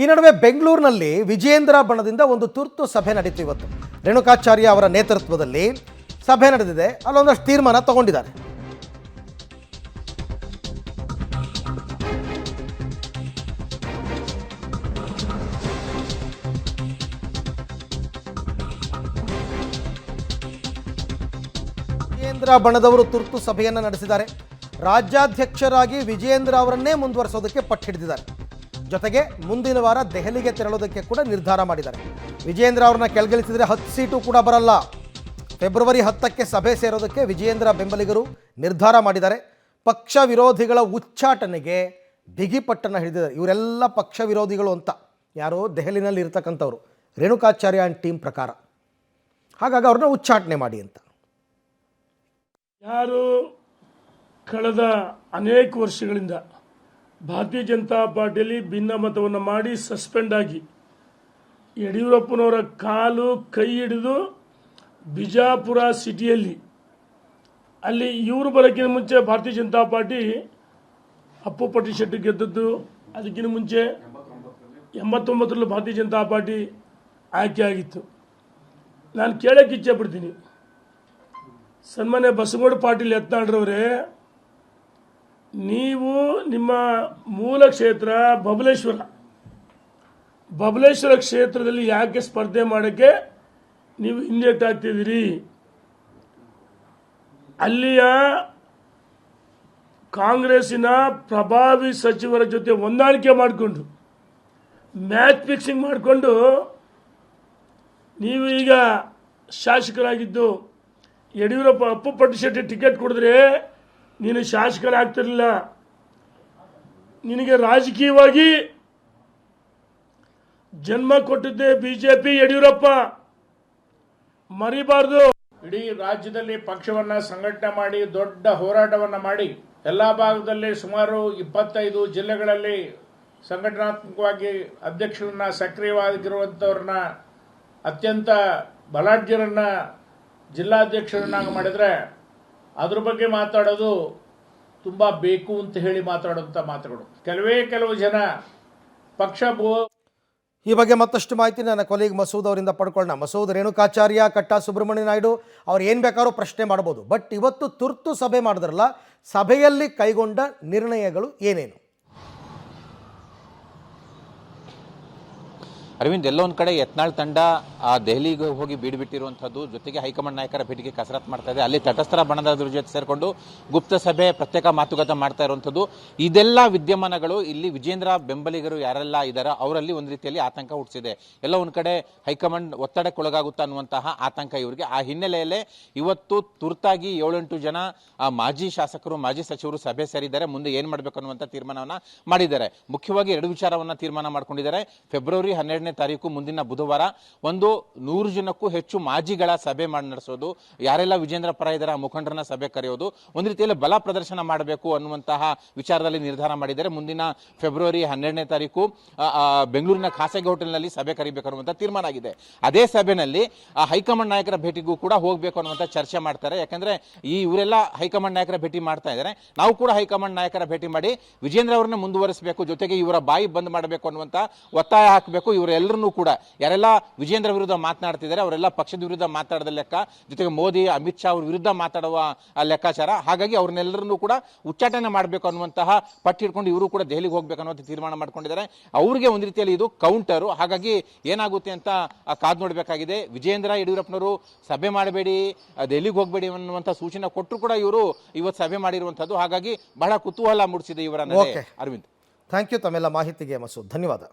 ಈ ನಡುವೆ ಬೆಂಗಳೂರಿನಲ್ಲಿ ವಿಜೇಂದ್ರ ಬಣದಿಂದ ಒಂದು ತುರ್ತು ಸಭೆ ನಡೀತು. ಇವತ್ತು ರೇಣುಕಾಚಾರ್ಯ ಅವರ ನೇತೃತ್ವದಲ್ಲಿ ಸಭೆ ನಡೆದಿದೆ. ಅಲ್ಲೊಂದಷ್ಟು ತೀರ್ಮಾನ ತಗೊಂಡಿದ್ದಾರೆ. ವಿಜೇಂದ್ರ ಬಣದವರು ತುರ್ತು ಸಭೆಯನ್ನು ನಡೆಸಿದ್ದಾರೆ. ರಾಜ್ಯಾಧ್ಯಕ್ಷರಾಗಿ ವಿಜೇಂದ್ರ ಅವರನ್ನೇ ಮುಂದುವರಿಸೋದಕ್ಕೆ ಪಟ್ಟು ಹಿಡಿದಿದ್ದಾರೆ. ಜೊತೆಗೆ ಮುಂದಿನ ವಾರ ದೆಹಲಿಗೆ ತೆರಳೋದಕ್ಕೆ ಕೂಡ ನಿರ್ಧಾರ ಮಾಡಿದ್ದಾರೆ. ವಿಜೇಂದ್ರ ಅವ್ರನ್ನ ಕೆಳಗಿಳಿಸಿದರೆ 10 ಸೀಟು ಕೂಡ ಬರಲ್ಲ. ಫೆಬ್ರವರಿ 10ಕ್ಕೆ ಸಭೆ ಸೇರೋದಕ್ಕೆ ವಿಜೇಂದ್ರ ಬೆಂಬಲಿಗರು ನಿರ್ಧಾರ ಮಾಡಿದ್ದಾರೆ. ಪಕ್ಷ ವಿರೋಧಿಗಳ ಉಚ್ಚಾಟನೆಗೆ ಬಿಗಿಪಟ್ಟನ್ನು ಹಿಡಿದಿದ್ದಾರೆ. ಇವರೆಲ್ಲ ಪಕ್ಷ ವಿರೋಧಿಗಳು ಅಂತ ಯಾರೋ ದೆಹಲಿನಲ್ಲಿ ಇರ್ತಕ್ಕಂಥವ್ರು, ರೇಣುಕಾಚಾರ್ಯ ಆ್ಯಂಡ್ ಟೀಮ್ ಪ್ರಕಾರ. ಹಾಗಾಗಿ ಅವ್ರನ್ನ ಉಚ್ಚಾಟನೆ ಮಾಡಿ ಅಂತ. ಯಾರು ಕಳೆದ ಅನೇಕ ವರ್ಷಗಳಿಂದ ಭಾರತೀಯ ಜನತಾ ಪಾರ್ಟಿಯಲ್ಲಿ ಭಿನ್ನಮತವನ್ನು ಮಾಡಿ ಸಸ್ಪೆಂಡ್ ಆಗಿ ಯಡಿಯೂರಪ್ಪನವರ ಕಾಲು ಕೈ ಹಿಡಿದು ಬಿಜಾಪುರ ಸಿಟಿಯಲ್ಲಿ ಅಲ್ಲಿ ಇವರು ಬರೋಕ್ಕಿಂತ ಮುಂಚೆ ಭಾರತೀಯ ಜನತಾ ಪಾರ್ಟಿ ಅಪ್ಪು ಪಟ್ಟಿಶೆಟ್ಟಿ ಗೆದ್ದದ್ದು. ಅದಕ್ಕಿಂತ ಮುಂಚೆ 89ರಲ್ಲಿ ಭಾರತೀಯ ಜನತಾ ಪಾರ್ಟಿ ಆಯ್ಕೆ ಆಗಿತ್ತು. ನಾನು ಕೇಳೋಕ್ಕೆ ಇಚ್ಛೆ ಪಡ್ತೀನಿ, ಸನ್ಮಾನ್ಯ ಬಸವಗೌಡ ಪಾಟೀಲ್ ಯತ್ನಾಳ್ರವರೇ, ನೀವು ನಿಮ್ಮ ಮೂಲ ಕ್ಷೇತ್ರ ಬಬಲೇಶ್ವರ ಕ್ಷೇತ್ರದಲ್ಲಿ ಯಾಕೆ ಸ್ಪರ್ಧೆ ಮಾಡೋಕ್ಕೆ ನೀವು ಹಿಂದೇಟಾಗ್ತಿದ್ದೀರಿ? ಅಲ್ಲಿಯ ಕಾಂಗ್ರೆಸ್ಸಿನ ಪ್ರಭಾವಿ ಸಚಿವರ ಜೊತೆ ಹೊಂದಾಣಿಕೆ ಮಾಡಿಕೊಂಡು ಮ್ಯಾಚ್ ಫಿಕ್ಸಿಂಗ್ ಮಾಡಿಕೊಂಡು ನೀವು ಈಗ ಶಾಸಕರಾಗಿದ್ದು ಯಡಿಯೂರಪ್ಪ ಅಪ್ಪು ಪಟ್ಟಿಶೆಟ್ಟಿ ಟಿಕೆಟ್ ಕೊಡಿದ್ರೆ ನೀನು ಶಾಸಕರಾಗ್ತಿರಲಿಲ್ಲ. ನಿನಗೆ ರಾಜಕೀಯವಾಗಿ ಜನ್ಮ ಕೊಟ್ಟಿದ್ದೆ ಬಿಜೆಪಿ, ಯಡಿಯೂರಪ್ಪ ಮರಿಬಾರ್ದು. ಇಡೀ ರಾಜ್ಯದಲ್ಲಿ ಪಕ್ಷವನ್ನು ಸಂಘಟನೆ ಮಾಡಿ ದೊಡ್ಡ ಹೋರಾಟವನ್ನು ಮಾಡಿ ಎಲ್ಲ ಭಾಗದಲ್ಲಿ ಸುಮಾರು 25 ಜಿಲ್ಲೆಗಳಲ್ಲಿ ಸಂಘಟನಾತ್ಮಕವಾಗಿ ಅಧ್ಯಕ್ಷರನ್ನ ಸಕ್ರಿಯವಾಗಿರುವಂಥವ್ರನ್ನ ಅತ್ಯಂತ ಬಲಾಢ್ಯರನ್ನ ಜಿಲ್ಲಾಧ್ಯಕ್ಷರನ್ನಾಗಿ ಮಾಡಿದರೆ ಅದ್ರ ಬಗ್ಗೆ ಮಾತಾಡೋದು ತುಂಬ ಬೇಕು ಅಂತ ಹೇಳಿ ಮಾತಾಡೋಂಥ ಮಾತುಗಳು. ಕೆಲವು ಜನ ಪಕ್ಷ ಈ ಬಗ್ಗೆ ಮತ್ತಷ್ಟು ಮಾಹಿತಿ ನನ್ನ ಕೊಲೀಗ್ ಮಸೂದ್ ಅವರಿಂದ ಪಡ್ಕೊಳ್ಳೋಣ. ಮಸೂದ್, ರೇಣುಕಾಚಾರ್ಯ, ಕಟ್ಟಾ ಸುಬ್ರಹ್ಮಣ್ಯ ನಾಯ್ಡು ಅವ್ರು ಏನು ಬೇಕಾದ್ರೂ ಪ್ರಶ್ನೆ ಮಾಡ್ಬೋದು, ಬಟ್ ಇವತ್ತು ತುರ್ತು ಸಭೆ ಮಾಡಿದ್ರಲ್ಲ, ಸಭೆಯಲ್ಲಿ ಕೈಗೊಂಡ ನಿರ್ಣಯಗಳು ಏನೇನು? ಅರವಿಂದ್, ಎಲ್ಲೋ ಒಂದು ಕಡೆ ಯತ್ನಾಳ್ ತಂಡ ದೆಹಲಿಗೆ ಹೋಗಿ ಬೀಡುಬಿಟ್ಟಿರುವಂಥದ್ದು, ಜೊತೆಗೆ ಹೈಕಮಾಂಡ್ ನಾಯಕರ ಭೇಟಿಗೆ ಕಸರತ್ತು ಮಾಡ್ತಾ ಇದೆ. ಅಲ್ಲಿ ತಟಸ್ಥರ ಬಣದವರ ಜೊತೆ ಸೇರಿಕೊಂಡು ಗುಪ್ತ ಸಭೆ, ಪ್ರತ್ಯೇಕ ಮಾತುಕತೆ ಮಾಡ್ತಾ ಇರುವಂಥದ್ದು. ಇದೆಲ್ಲ ವಿದ್ಯಮಾನಗಳು ಇಲ್ಲಿ ವಿಜೇಂದ್ರ ಬೆಂಬಲಿಗರು ಯಾರೆಲ್ಲ ಇದ್ದಾರೆ ಅವರಲ್ಲಿ ಒಂದು ರೀತಿಯಲ್ಲಿ ಆತಂಕ ಹುಟ್ಟಿಸಿದೆ. ಎಲ್ಲ ಒಂದು ಕಡೆ ಹೈಕಮಾಂಡ್ ಒತ್ತಡಕ್ಕೊಳಗಾಗುತ್ತಾ ಅನ್ನುವಂತಹ ಆತಂಕ ಇವರಿಗೆ. ಆ ಹಿನ್ನೆಲೆಯಲ್ಲೇ ಇವತ್ತು ತುರ್ತಾಗಿ 7-8 ಜನ ಮಾಜಿ ಶಾಸಕರು, ಮಾಜಿ ಸಚಿವರು ಸಭೆ ಸೇರಿದ್ದಾರೆ. ಮುಂದೆ ಏನು ಮಾಡಬೇಕು ಅನ್ನುವಂಥ ತೀರ್ಮಾನವನ್ನು ಮಾಡಿದ್ದಾರೆ. ಮುಖ್ಯವಾಗಿ 2 ವಿಚಾರವನ್ನು ತೀರ್ಮಾನ ಮಾಡ್ಕೊಂಡಿದ್ದಾರೆ. ಫೆಬ್ರವರಿ 12ನೇ ತಾರೀಕು ಮುಂದಿನ ಬುಧವಾರ 100 ಜನಕ್ಕೂ ಹೆಚ್ಚು ಮಾಜಿಗಳ ಸಭೆ ಮಾಡಿ ನಡೆಸೋದು, ಯಾರೆಲ್ಲ ವಿಜೇಂದ್ರ ಪರ ಇದ್ದಾರೆ ಆ ಮುಖಂಡರನ್ನ ಸಭೆ ಕರೆಯೋದು, ಒಂದು ರೀತಿಯಲ್ಲಿ ಬಲ ಪ್ರದರ್ಶನ ಮಾಡಬೇಕು ಅನ್ನುವಂತಹ ವಿಚಾರದಲ್ಲಿ ನಿರ್ಧಾರ ಮಾಡಿದ್ದಾರೆ. ಮುಂದಿನ ಫೆಬ್ರವರಿ 12ನೇ ತಾರೀಕು ಬೆಂಗಳೂರಿನ ಖಾಸಗಿ ಹೋಟೆಲ್ನಲ್ಲಿ ಸಭೆ ಕರಿಬೇಕು ಅನ್ನುವಂಥ ತೀರ್ಮಾನ ಆಗಿದೆ. ಅದೇ ಸಭೆಯಲ್ಲಿ ಹೈಕಮಾಂಡ್ ನಾಯಕರ ಭೇಟಿಗೂ ಕೂಡ ಹೋಗಬೇಕು ಅನ್ನುವಂಥ ಚರ್ಚೆ ಮಾಡ್ತಾರೆ. ಯಾಕಂದ್ರೆ ಇವರೆಲ್ಲ ಹೈಕಮಾಂಡ್ ನಾಯಕರ ಭೇಟಿ ಮಾಡ್ತಾ ಇದ್ದಾರೆ, ನಾವು ಕೂಡ ಹೈಕಮಾಂಡ್ ನಾಯಕರ ಭೇಟಿ ಮಾಡಿ ವಿಜೇಂದ್ರ ಅವರನ್ನ ಮುಂದುವರಿಸಬೇಕು, ಜೊತೆಗೆ ಇವರ ಬಾಯಿ ಬಂದ್ ಮಾಡಬೇಕು ಅನ್ನುವಂಥ ಒತ್ತಾಯ ಹಾಕಬೇಕು. ಇವರೆಲ್ಲರನ್ನೂ ಕೂಡ ಯಾರೆಲ್ಲ ವಿಜೇಂದ್ರ ವಿರುದ್ಧ ಮಾತನಾಡ್ತಿದ್ದಾರೆ ಅವರೆಲ್ಲ ಪಕ್ಷದ ವಿರುದ್ಧ ಮಾತಾಡದ ಲೆಕ್ಕ, ಜೊತೆಗೆ ಮೋದಿ, ಅಮಿತ್ ಶಾ ಅವ್ರ ವಿರುದ್ಧ ಮಾತಾಡುವ ಲೆಕ್ಕಾಚಾರ. ಹಾಗಾಗಿ ಅವ್ರನ್ನೆಲ್ಲರನ್ನೂ ಕೂಡ ಉಚ್ಚಾಟನೆ ಮಾಡಬೇಕು ಅನ್ನುವಂತಹ ಪಟ್ಟು ಹಿಡ್ಕೊಂಡು ಇವರು ಕೂಡ ದೆಹಲಿಗೆ ಹೋಗ್ಬೇಕು ಅನ್ನುವಂಥ ತೀರ್ಮಾನ ಮಾಡ್ಕೊಂಡಿದ್ದಾರೆ. ಅವರಿಗೆ ಒಂದು ರೀತಿಯಲ್ಲಿ ಇದು ಕೌಂಟರು. ಹಾಗಾಗಿ ಏನಾಗುತ್ತೆ ಅಂತ ಕಾದು ನೋಡಬೇಕಾಗಿದೆ. ವಿಜೇಂದ್ರ ಯಡಿಯೂರಪ್ಪನವರು ಸಭೆ ಮಾಡಬೇಡಿ, ದೆಹಲಿಗೆ ಹೋಗಬೇಡಿ ಅನ್ನುವಂಥ ಸೂಚನೆ ಕೊಟ್ಟರು ಕೂಡ ಇವರು ಇವತ್ತು ಸಭೆ ಮಾಡಿರುವಂಥದ್ದು. ಹಾಗಾಗಿ ಬಹಳ ಕುತೂಹಲ ಮೂಡಿಸಿದೆ ಇವರನ್ನ. ಅರವಿಂದ್, ಥ್ಯಾಂಕ್ ಯು ತಮ್ಮೆಲ್ಲ ಮಾಹಿತಿಗೆ ಮಸೂದ್, ಧನ್ಯವಾದ.